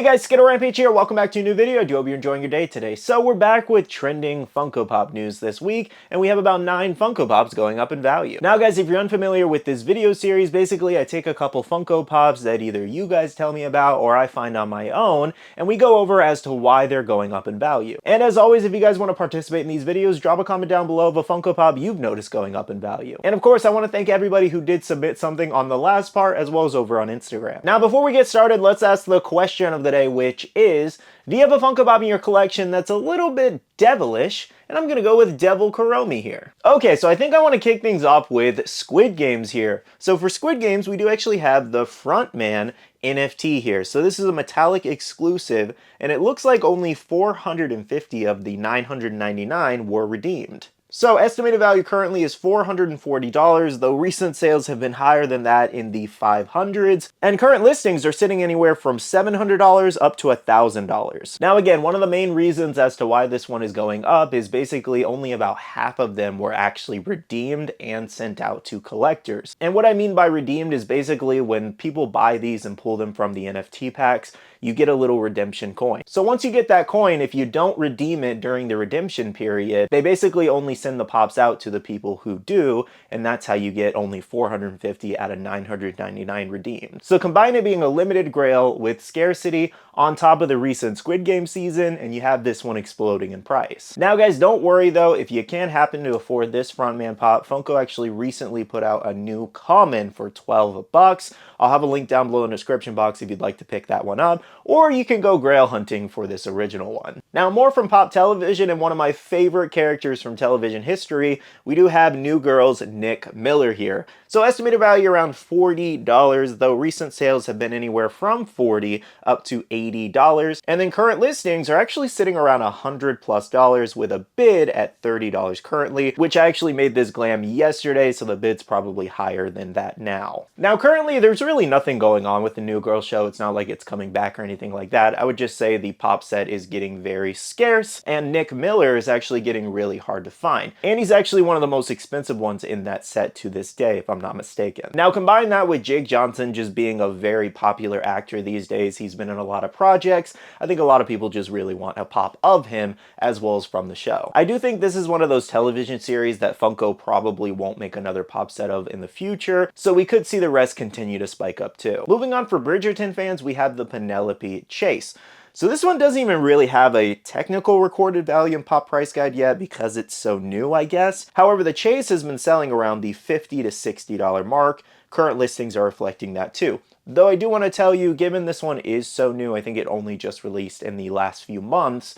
guys, SkittleRampage here. Welcome back to a new video. I do hope you're enjoying your day today. So we're back with trending Funko Pop news this week, and we have about 9 Funko Pops going up in value. Now guys, if you're unfamiliar with this video series, basically I take a couple Funko Pops that either you guys tell me about or I find on my own, and we go over as to why they're going up in value. And as always, if you guys want to participate in these videos, drop a comment down below of a Funko Pop you've noticed going up in value. And of course, I want to thank everybody who did submit something on the last part, as well as over on Instagram. Now before we get started, let's ask the question of the day, which is, do you have a Funko Pop in your collection that's a little bit devilish? And I'm gonna go with Devil Kuromi here. Okay, so I think I want to kick things off with Squid Games here. So for Squid Games, we do actually have the Frontman NFT here. So this is a metallic exclusive, and it looks like only 450 of the 999 were redeemed. So estimated value currently is $440, though recent sales have been higher than that in the 500s, and current listings are sitting anywhere from $700 up to $1,000. Now again, one of the main reasons as to why this one is going up is basically only about half of them were actually redeemed and sent out to collectors. And what I mean by redeemed is basically when people buy these and pull them from the NFT packs, you get a little redemption coin. So once you get that coin, if you don't redeem it during the redemption period, they basically only send the pops out to the people who do, and that's how you get only 450 out of 999 redeemed. So combine it being a limited grail with scarcity on top of the recent Squid Game season, and you have this one exploding in price. Now guys, don't worry though, if you can't happen to afford this Frontman Pop, Funko actually recently put out a new common for 12 bucks. I'll have a link down below in the description box if you'd like to pick that one up, or you can go grail hunting for this original one. Now more from pop television, and one of my favorite characters from television history, we do have New Girl's Nick Miller here. So estimated value around $40, though recent sales have been anywhere from $40 up to $80, and then current listings are actually sitting around $100+ with a bid at $30 currently, which I actually made this glam yesterday, so the bid's probably higher than that now. Now currently there's really nothing going on with the New Girl show. It's not like it's coming back or anything like that. I would just say the pop set is getting very scarce, and Nick Miller is actually getting really hard to find. And he's actually one of the most expensive ones in that set to this day, if I'm not mistaken. Now combine that with Jake Johnson just being a very popular actor these days. He's been in a lot of projects. I think a lot of people just really want a pop of him, as well as from the show. I do think this is one of those television series that Funko probably won't make another pop set of in the future, so we could see the rest continue to spike up too. Moving on, for Bridgerton fans, we have the Penelope Chase. So this one doesn't even really have a technical recorded value and pop price guide yet because it's so new, I guess. However, the Chase has been selling around the $50 to $60 mark. Current listings are reflecting that too. Though I do want to tell you, given this one is so new, I think it only just released in the last few months,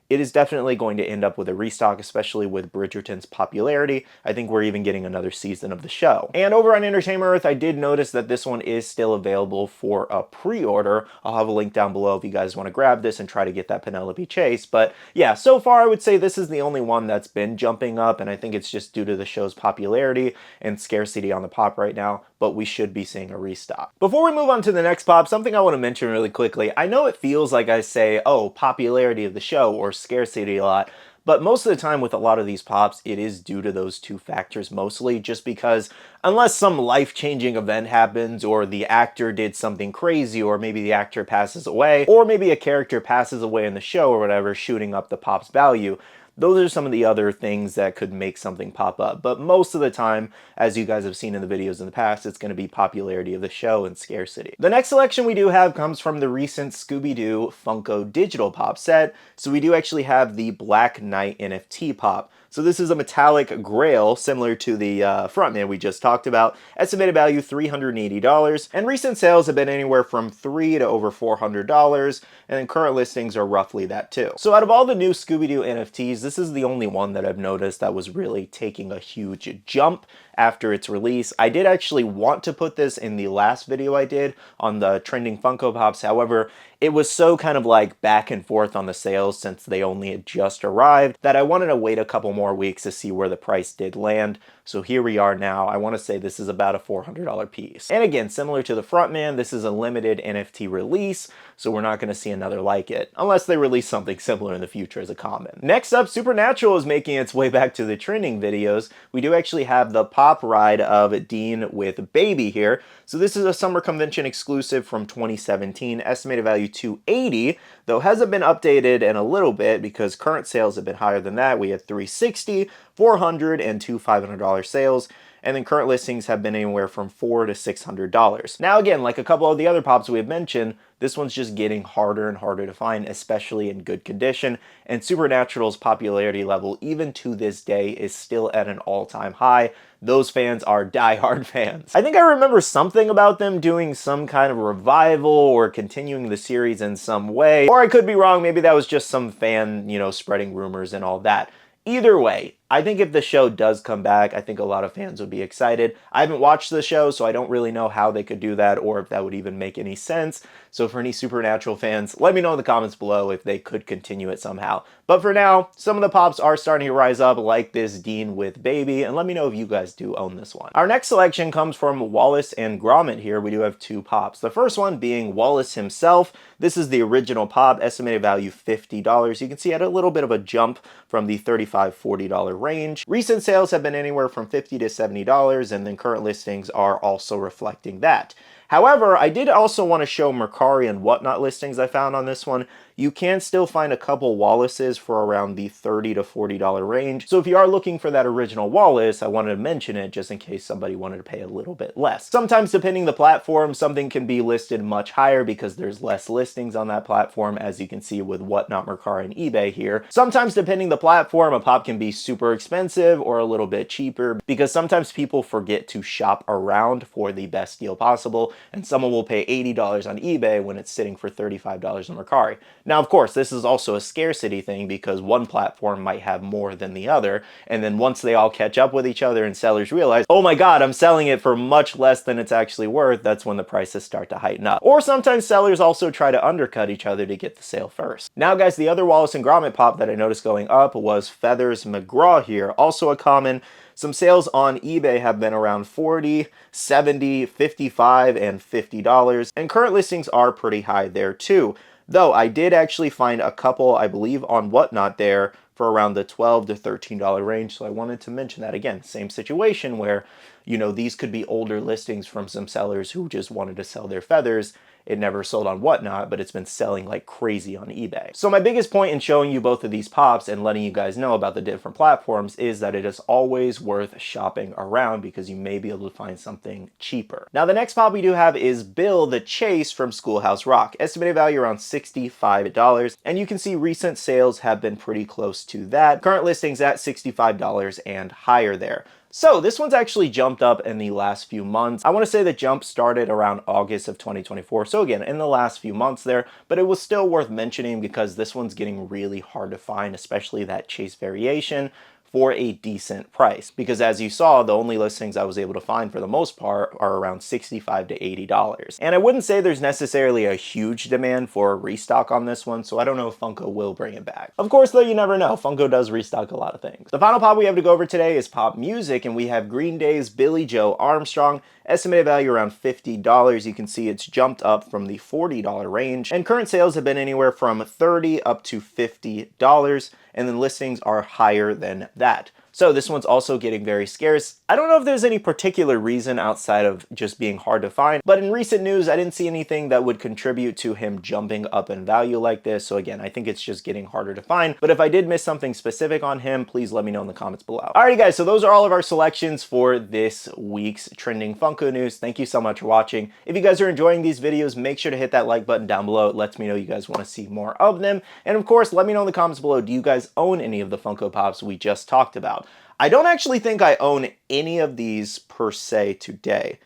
it is definitely going to end up with a restock, especially with Bridgerton's popularity. I think we're even getting another season of the show. And over on Entertainment Earth, I did notice that this one is still available for a pre-order. I'll have a link down below if you guys want to grab this and try to get that Penelope Chase. But yeah, so far I would say this is the only one that's been jumping up, and I think it's just due to the show's popularity and scarcity on the pop right now, but we should be seeing a restock. Before we move on to the next pop, something I want to mention really quickly. I know it feels like I say, oh, popularity of the show or scarcity a lot, but most of the time with a lot of these pops, it is due to those two factors mostly, just because unless some life-changing event happens, or the actor did something crazy, or maybe the actor passes away, or maybe a character passes away in the show or whatever, shooting up the pop's value, those are some of the other things that could make something pop up. But most of the time, as you guys have seen in the videos in the past, it's going to be popularity of the show and scarcity. The next selection we do have comes from the recent Scooby-Doo Funko digital pop set. So we do actually have the Black Knight NFT pop. So this is a metallic grail similar to the Frontman we just talked about. Estimated value $380, and recent sales have been anywhere from $300 to over $400, and then current listings are roughly that too. So out of all the new Scooby-Doo NFTs, this is the only one that I've noticed that was really taking a huge jump after its release. I did actually want to put this in the last video I did on the trending Funko Pops. However, it was so kind of like back and forth on the sales since they only had just arrived that I wanted to wait a couple more weeks to see where the price did land. So here we are now. I want to say this is about a $400 piece. And again, similar to the Frontman, this is a limited NFT release, so we're not going to see another like it, unless they release something similar in the future as a common. Next up, Supernatural is making its way back to the trending videos. We do actually have the pop top ride of Dean with Baby here. So this is a summer convention exclusive from 2017, estimated value $280, though hasn't been updated in a little bit because current sales have been higher than that. We had $360, $400, and two $500 sales. And then current listings have been anywhere from $400 to $600. Now again, like a couple of the other pops we have mentioned, this one's just getting harder and harder to find, especially in good condition, and Supernatural's popularity level, even to this day, is still at an all-time high. Those fans are die-hard fans. I think I remember something about them doing some kind of revival or continuing the series in some way, or I could be wrong, maybe that was just some fan, spreading rumors and all that. Either way, I think if the show does come back, I think a lot of fans would be excited. I haven't watched the show, so I don't really know how they could do that or if that would even make any sense. So for any Supernatural fans, let me know in the comments below if they could continue it somehow. But for now, some of the pops are starting to rise up, like this Dean with Baby, and let me know if you guys do own this one. Our next selection comes from Wallace and Grommet here. We do have two pops. The first one being Wallace himself. This is the original pop, estimated value $50. You can see it had a little bit of a jump from the $35, $40 range. Recent sales have been anywhere from $50 to $70, and then current listings are also reflecting that. However, I did also want to show Mercari and Whatnot listings I found on this one. You can still find a couple Wallaces for around the $30 to $40 range. So if you are looking for that original Wallace, I wanted to mention it just in case somebody wanted to pay a little bit less. Sometimes, depending the platform, something can be listed much higher because there's less listings on that platform, as you can see with Whatnot, Mercari, and eBay here. Sometimes, depending the platform, a pop can be super expensive or a little bit cheaper because sometimes people forget to shop around for the best deal possible, and someone will pay $80 on eBay when it's sitting for $35 on Mercari. Now, of course, this is also a scarcity thing because one platform might have more than the other, and then once they all catch up with each other and sellers realize, oh my god, I'm selling it for much less than it's actually worth, that's when the prices start to heighten up. Or sometimes sellers also try to undercut each other to get the sale first. Now guys, the other Wallace and Grommet pop that I noticed going up was Feathers McGraw here, also a common. Some sales on eBay have been around $40, $70, $55, and $50, and current listings are pretty high there too. Though I did actually find a couple, I believe, on Whatnot there for around the $12 to $13 range, so I wanted to mention that again. Same situation where, these could be older listings from some sellers who just wanted to sell their feathers. It never sold on Whatnot, but it's been selling like crazy on eBay. So my biggest point in showing you both of these pops and letting you guys know about the different platforms is that it is always worth shopping around because you may be able to find something cheaper. Now the next pop we do have is Bill the Chase from Schoolhouse Rock. Estimated value around $65, and you can see recent sales have been pretty close to that. Current listings at $65 and higher there. So this one's actually jumped up in the last few months. I want to say the jump started around August of 2024. So again, in the last few months there, but it was still worth mentioning because this one's getting really hard to find, especially that Chase variation, for a decent price. Because as you saw, the only listings I was able to find for the most part are around $65 to $80. And I wouldn't say there's necessarily a huge demand for a restock on this one, so I don't know if Funko will bring it back. Of course, though, you never know. Funko does restock a lot of things. The final pop we have to go over today is pop music, and we have Green Day's Billie Joe Armstrong. Estimated value around $50. You can see it's jumped up from the $40 range, and current sales have been anywhere from $30 up to $50, and then listings are higher than that. So this one's also getting very scarce. I don't know if there's any particular reason outside of just being hard to find, but in recent news, I didn't see anything that would contribute to him jumping up in value like this. So again, I think it's just getting harder to find. But if I did miss something specific on him, please let me know in the comments below. Alrighty guys, so those are all of our selections for this week's trending Funko news. Thank you so much for watching. If you guys are enjoying these videos, make sure to hit that like button down below. It lets me know you guys want to see more of them. And of course, let me know in the comments below, do you guys own any of the Funko Pops we just talked about? I don't actually think I own any of these per se today.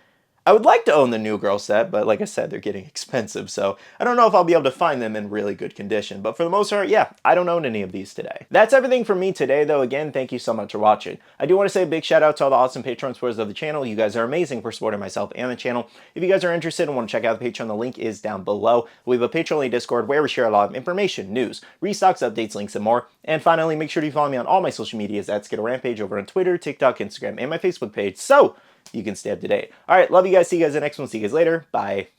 I would like to own the New Girl set, but like I said, they're getting expensive, so I don't know if I'll be able to find them in really good condition. But for the most part, yeah, I don't own any of these today. That's everything from me today, though. Again, thank you so much for watching. I do want to say a big shout out to all the awesome Patreon supporters of the channel. You guys are amazing for supporting myself and the channel. If you guys are interested and want to check out the Patreon, the link is down below. We have a Patreon-only Discord where we share a lot of information, news, restocks, updates, links, and more. And finally, make sure to follow me on all my social medias at SkittleRampage over on Twitter, TikTok, Instagram, and my Facebook page, so you can stay up to date. All right, love you guys. See you guys in the next one. See you guys later. Bye.